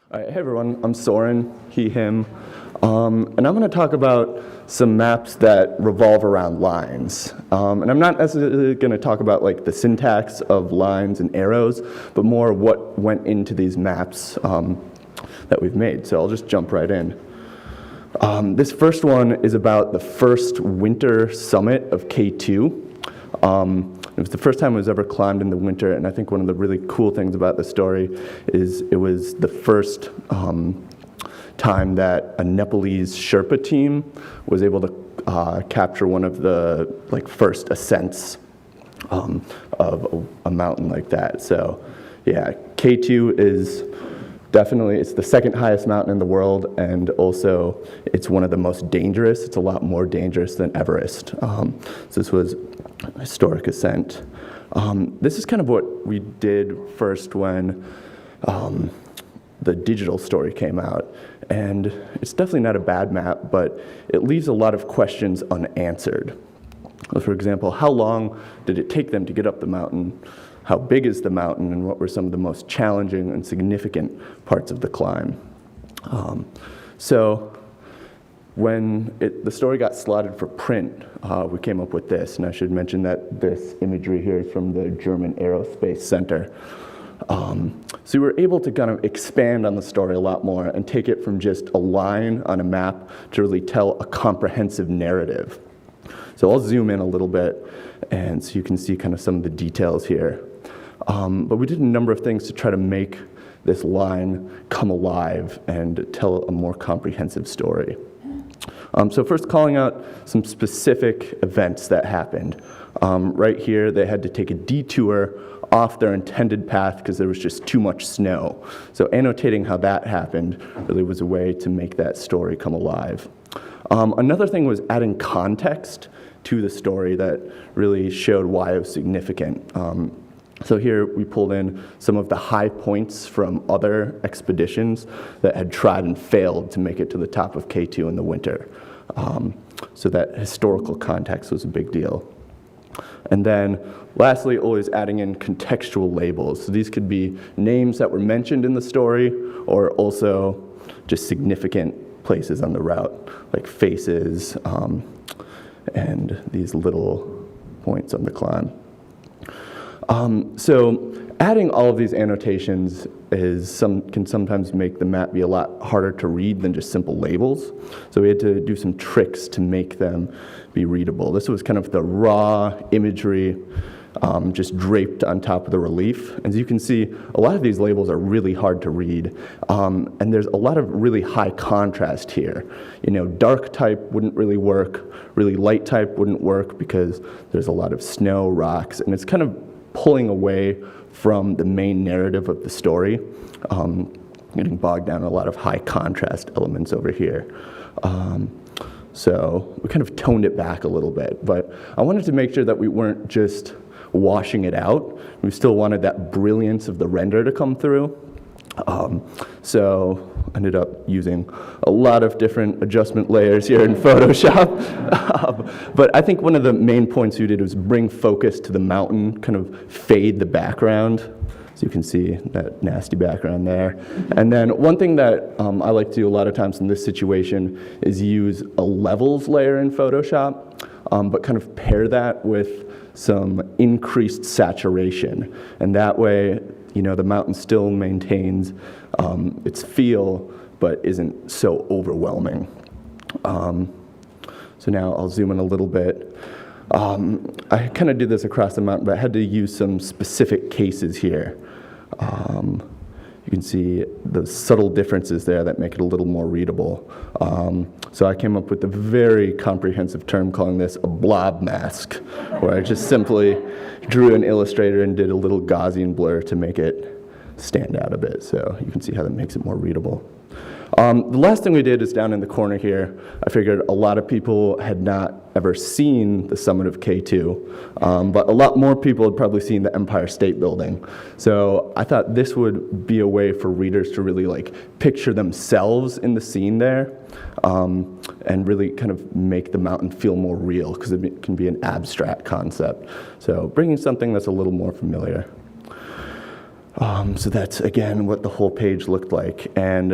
All right, hey everyone, I'm Soren, he, him, and I'm going to talk about some maps that revolve around lines. And I'm not necessarily going to talk about like the syntax of lines and arrows, but more what went into these maps that we've made. So I'll just jump right in. This first one is about the first winter summit of K2. It was the first time it was ever climbed in the winter, and I think one of the really cool things about the story is it was the first time that a Nepalese Sherpa team was able to capture one of the first ascents of a mountain like that. So yeah, K2 is definitely, it's the second highest mountain in the world, and also it's one of the most dangerous. It's a lot more dangerous than Everest. So this was a historic ascent. This is kind of what we did first when the digital story came out. And it's definitely not a bad map, but it leaves a lot of questions unanswered. For example, how long did it take them to get up the mountain? How big is the mountain, and what were some of the most challenging and significant parts of the climb? So when the story got slotted for print, we came up with this, and I should mention that this imagery here is from the German Aerospace Center. So we were able to kind of expand on the story a lot more and take it from just a line on a map to really tell a comprehensive narrative. So I'll zoom in a little bit, and so you can see kind of some of the details here. But we did a number of things to try to make this line come alive and tell a more comprehensive story. So first, calling out some specific events that happened. Right here, they had to take a detour off their intended path because there was just too much snow. So annotating how that happened really was a way to make that story come alive. Another thing was adding context to the story that really showed why it was significant. So here we pulled in some of the high points from other expeditions that had tried and failed to make it to the top of K2 in the winter. So that historical context was a big deal. And then lastly, always adding in contextual labels. So these could be names that were mentioned in the story, or also just significant places on the route, like faces and these little points on the climb. So adding all of these annotations can sometimes make the map be a lot harder to read than just simple labels. So we had to do some tricks to make them be readable. This was kind of the raw imagery just draped on top of the relief. As you can see, a lot of these labels are really hard to read, and there's a lot of really high contrast here. You know, dark type wouldn't really work, really light type wouldn't work because there's a lot of snow, rocks, and it's kind of pulling away from the main narrative of the story, getting bogged down in a lot of high contrast elements over here. So we kind of toned it back a little bit, but I wanted to make sure that we weren't just washing it out. We still wanted that brilliance of the render to come through. So I ended up using a lot of different adjustment layers here in Photoshop. But I think one of the main points we did was bring focus to the mountain, kind of fade the background. So you can see that nasty background there. And then one thing that I like to do a lot of times in this situation is use a levels layer in Photoshop, but kind of pair that with some increased saturation. And that way, you know, the mountain still maintains its feel, but isn't so overwhelming. So now I'll zoom in a little bit. I kind of did this across the mountain, but I had to use some specific cases here. You can see the subtle differences there that make it a little more readable. So I came up with a very comprehensive term calling this a blob mask, where I just simply drew an illustrator and did a little Gaussian blur to make it stand out a bit. So you can see how that makes it more readable. The last thing we did is down in the corner here. I figured a lot of people had not ever seen the summit of K2, but a lot more people had probably seen the Empire State Building. So I thought this would be a way for readers to really picture themselves in the scene there, and really kind of make the mountain feel more real, because it can be an abstract concept. So bringing something that's a little more familiar. So that's, again, what the whole page looked like. And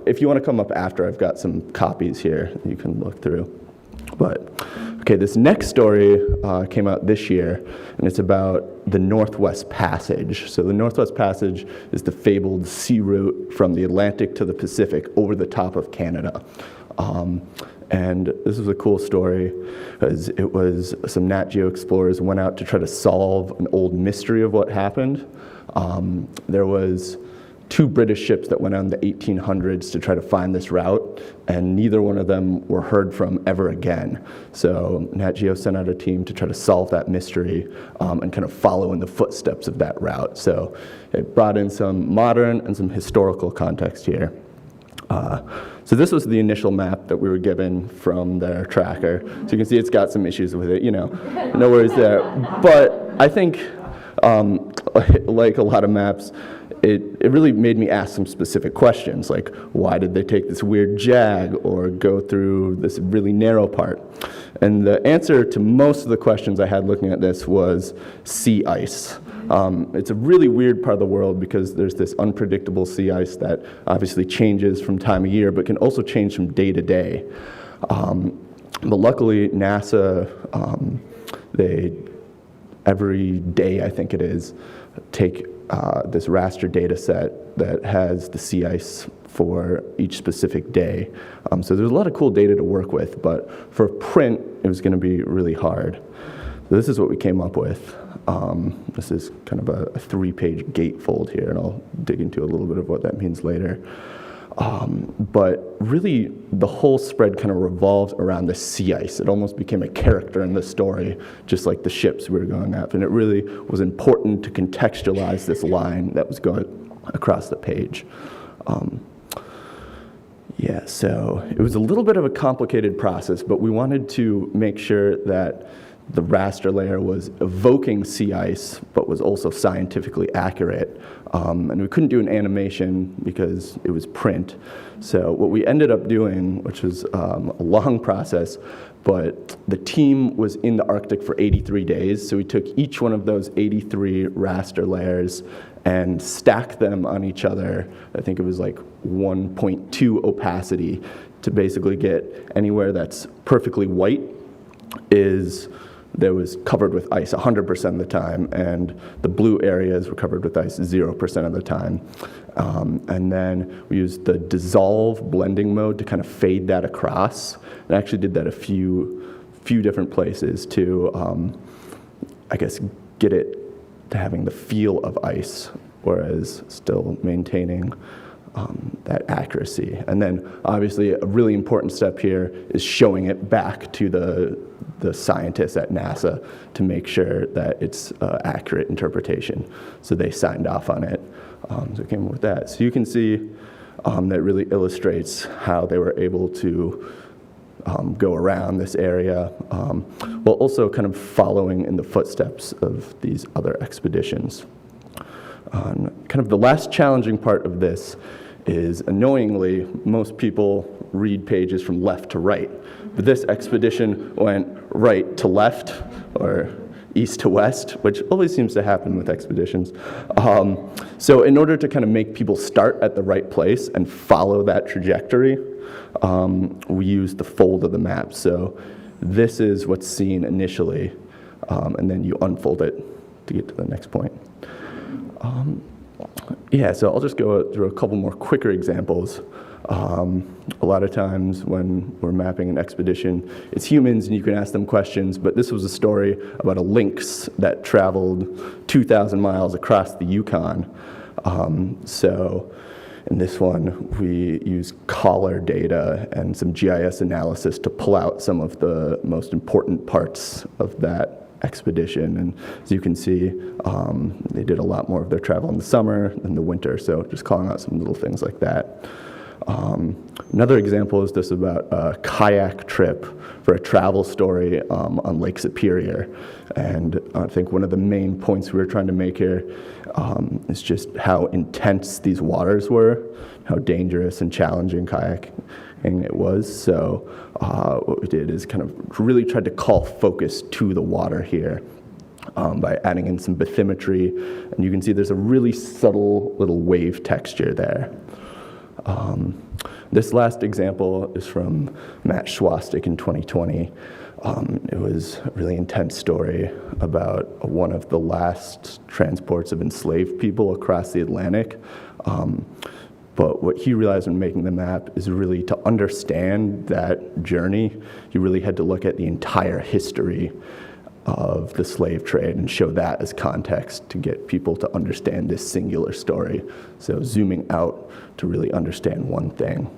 if you want to come up after, I've got some copies here you can look through. But, okay, this next story came out this year, and it's about the Northwest Passage. So the Northwest Passage is the fabled sea route from the Atlantic to the Pacific over the top of Canada. And this was a cool story, because it was some Nat Geo explorers went out to try to solve an old mystery of what happened. There was 2 British ships that went out in the 1800s to try to find this route, and neither one of them were heard from ever again. So Nat Geo sent out a team to try to solve that mystery and kind of follow in the footsteps of that route. So it brought in some modern and some historical context here. So this was the initial map that we were given from their tracker. So you can see it's got some issues with it, no worries there. But I think, like a lot of maps, it really made me ask some specific questions, like why did they take this weird jag or go through this really narrow part? And the answer to most of the questions I had looking at this was sea ice. It's a really weird part of the world because there's this unpredictable sea ice that obviously changes from time of year, but can also change from day to day. But luckily, NASA, they, every day, I think it is, take this raster data set that has the sea ice for each specific day. So there's a lot of cool data to work with, but for print, it was going to be really hard. So this is what we came up with. This is kind of a 3-page gatefold here, and I'll dig into a little bit of what that means later. But really, the whole spread kind of revolved around the sea ice. It almost became a character in the story, just like the ships we were going after. And it really was important to contextualize this line that was going across the page. Yeah, so it was a little bit of a complicated process, but we wanted to make sure that the raster layer was evoking sea ice, but was also scientifically accurate. And we couldn't do an animation because it was print. So what we ended up doing, which was a long process, but the team was in the Arctic for 83 days. So we took each one of those 83 raster layers and stacked them on each other. I think it was like 1.2 opacity to basically get anywhere that's perfectly white that was covered with ice 100% of the time, and the blue areas were covered with ice 0% of the time. And then we used the dissolve blending mode to kind of fade that across. And I actually did that a few different places to, I guess, get it to having the feel of ice, whereas still maintaining that accuracy. And then obviously a really important step here is showing it back to the scientists at NASA to make sure that it's accurate interpretation. So they signed off on it. So it came with that. So you can see that really illustrates how they were able to go around this area, while also kind of following in the footsteps of these other expeditions. Kind of the last challenging part of this is, annoyingly, most people read pages from left to right. But this expedition went right to left, or east to west, which always seems to happen with expeditions. So in order to kind of make people start at the right place and follow that trajectory, we used the fold of the map. So this is what's seen initially, and then you unfold it to get to the next point. Yeah, so I'll just go through a couple more quicker examples. A lot of times when we're mapping an expedition, it's humans and you can ask them questions, but this was a story about a lynx that traveled 2,000 miles across the Yukon. So in this one, we use collar data and some GIS analysis to pull out some of the most important parts of that expedition. And as you can see, they did a lot more of their travel in the summer than the winter, so just calling out some little things like that. Another example is this about a kayak trip for a travel story on Lake Superior. And I think one of the main points we were trying to make here is just how intense these waters were, how dangerous and challenging kayaking it was. So what we did is kind of really tried to call focus to the water here. by adding in some bathymetry, and you can see there's a really subtle little wave texture there. This last example is from Matt Schwastik in 2020. It was a really intense story about one of the last transports of enslaved people across the Atlantic. But what he realized when making the map is really to understand that journey, you really had to look at the entire history of the slave trade and show that as context to get people to understand this singular story. So zooming out to really understand one thing.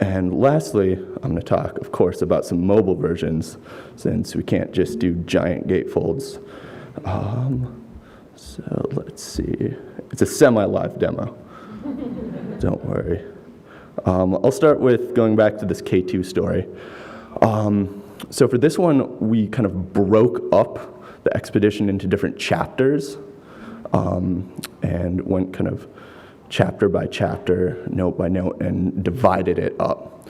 And lastly, I'm going to talk, of course, about some mobile versions, since we can't just do giant gatefolds. So let's see. It's a semi-live demo. Don't worry. I'll start with going back to this K2 story. So for this one, we kind of broke up the expedition into different chapters and went kind of chapter by chapter, note by note, and divided it up.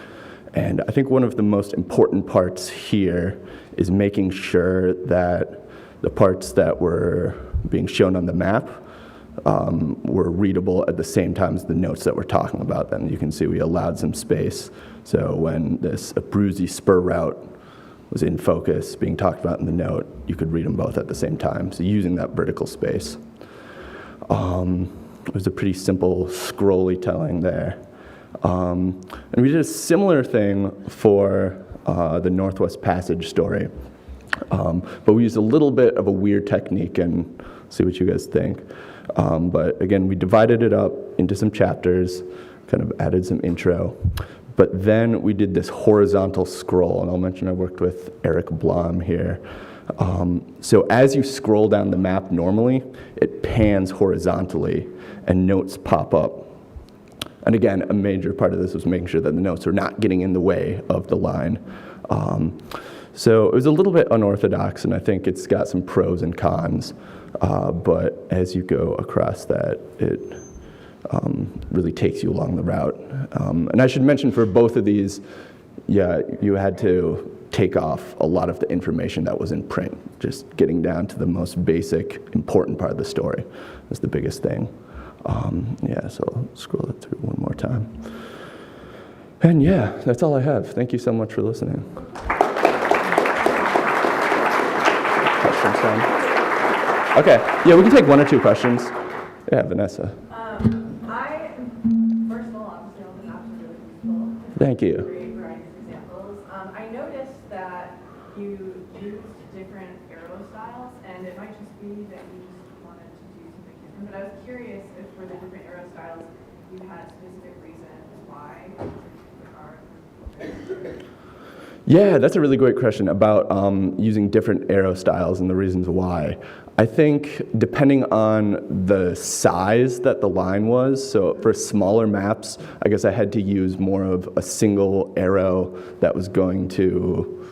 And I think one of the most important parts here is making sure that the parts that were being shown on the map were readable at the same time as the notes that we're talking about. Then you can see we allowed some space. So when this Abruzzi spur route was in focus, being talked about in the note, you could read them both at the same time. So using that vertical space. It was a pretty simple scrolly telling there. And we did a similar thing for the Northwest Passage story. But we used a little bit of a weird technique, and see what you guys think. But again, we divided it up into some chapters, kind of added some intro. But then we did this horizontal scroll, and I'll mention I worked with Eric Blom here. So as you scroll down the map normally, it pans horizontally, and notes pop up. And again, a major part of this was making sure that the notes are not getting in the way of the line. So it was a little bit unorthodox, and I think it's got some pros and cons. But as you go across that, it really takes you along the route. And I should mention for both of these, yeah, you had to take off a lot of the information that was in print. Just getting down to the most basic, important part of the story was the biggest thing. Yeah, so I'll scroll it through one more time. And yeah, that's all I have. Thank you so much for listening. Questions, Sam? Okay, yeah, we can take one or two questions. Yeah, Vanessa. First of all, obviously, all the maps are really useful. Thank you. Great variety of examples. I noticed that you used different arrow styles, and it might just be that you just wanted to do something different, but I was curious if for the different arrow styles, you had specific reasons why are. Yeah, that's a really great question about using different arrow styles and the reasons why. I think depending on the size that the line was, so for smaller maps, I guess I had to use more of a single arrow that was going to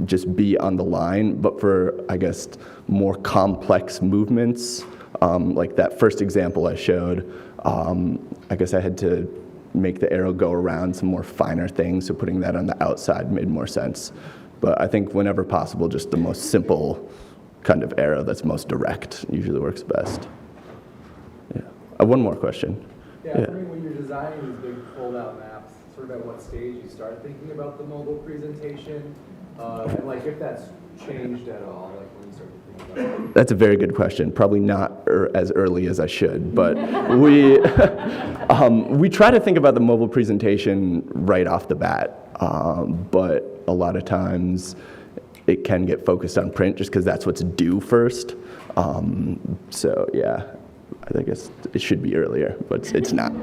just be on the line. But for, I guess, more complex movements, like that first example I showed, I guess I had to make the arrow go around some more finer things, so putting that on the outside made more sense. But I think whenever possible, just the most simple kind of arrow that's most direct usually works best. Yeah. One more question. Yeah, I mean, when you're designing these big fold-out maps, sort of at what stage you start thinking about the mobile presentation, and like if that's changed at all, like when you start to think about it? That's a very good question. Probably not as early as I should, but we we try to think about the mobile presentation right off the bat, but a lot of times it can get focused on print just because that's what's due first. So yeah, I guess it should be earlier, but it's not.